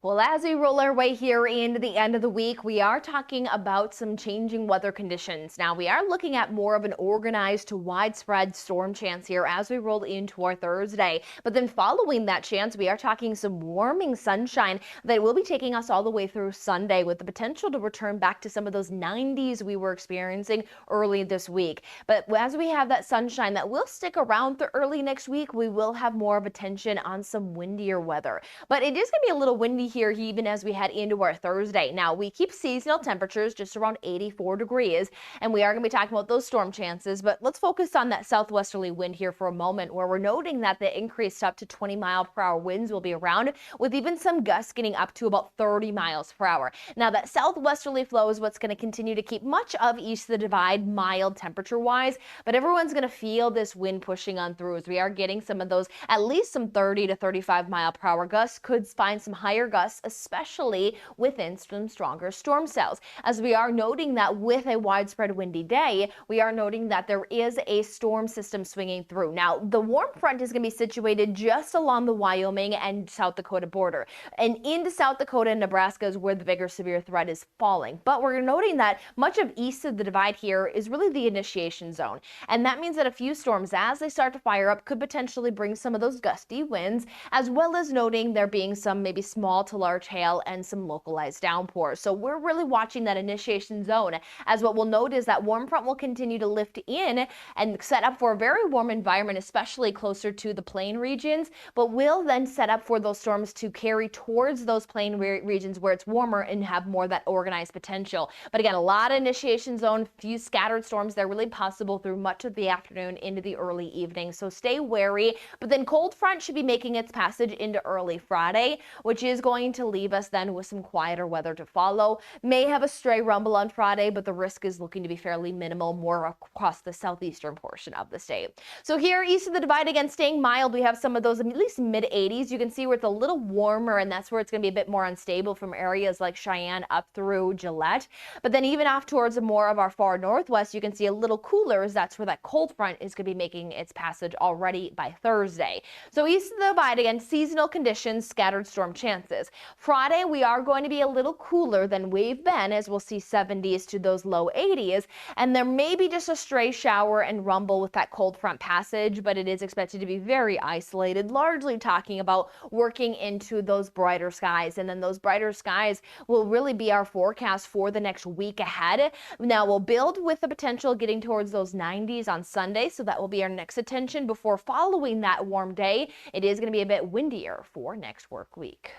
Well, as we roll our way here into the end of the week, we are talking about some changing weather conditions. Now, we are looking at more of an organized to widespread storm chance here as we roll into our Thursday. But then following that chance, we are talking some warming sunshine that will be taking us all the way through Sunday with the potential to return back to some of those 90s we were experiencing early this week. But as we have that sunshine that will stick around through early next week, we will have more of attention on some windier weather. But it is going to be a little windy here even as we head into our Thursday. Now, we keep seasonal temperatures just around 84 degrees, and we are going to be talking about those storm chances, but let's focus on that southwesterly wind here for a moment, where we're noting that the increased up to 20-mile-per-hour winds will be around, with even some gusts getting up to about 30 miles per hour. Now, that southwesterly flow is what's going to continue to keep much of east of the divide mild temperature-wise, but everyone's going to feel this wind pushing on through as we are getting some of those, at least some 30 to 35-mile-per-hour gusts. Could find some higher gusts, especially within some stronger storm cells. As we are noting that with a widespread windy day, we are noting that there is a storm system swinging through. Now, the warm front is going to be situated just along the Wyoming and South Dakota border. And into South Dakota and Nebraska is where the bigger severe threat is falling. But we're noting that much of east of the divide here is really the initiation zone. And that means that a few storms, as they start to fire up, could potentially bring some of those gusty winds, as well as noting there being some maybe small to large hail and some localized downpours. So we're really watching that initiation zone, as what we'll note is that warm front will continue to lift in and set up for a very warm environment, especially closer to the plain regions, but will then set up for those storms to carry towards those plain regions where it's warmer and have more of that organized potential. But again, a lot of initiation zone, few scattered storms. They're really possible through much of the afternoon into the early evening. So stay wary. But then cold front should be making its passage into early Friday, which is going to leave us then with some quieter weather to follow. May have a stray rumble on Friday, but the risk is looking to be fairly minimal, more across the southeastern portion of the state. So here east of the divide, again, staying mild. We have some of those at least mid 80s. You can see where it's a little warmer, and that's where it's going to be a bit more unstable from areas like Cheyenne up through Gillette. But then even off towards more of our far northwest, you can see a little cooler, as that's where that cold front is going to be making its passage already by Thursday. So east of the divide, again, seasonal conditions, scattered storm chances. Friday, we are going to be a little cooler than we've been, as we'll see 70s to those low 80s, and there may be just a stray shower and rumble with that cold front passage, but it is expected to be very isolated, largely talking about working into those brighter skies. And then those brighter skies will really be our forecast for the next week ahead. Now, we'll build with the potential getting towards those 90s on Sunday, so that will be our next attention before following that warm day. It is going to be a bit windier for next work week.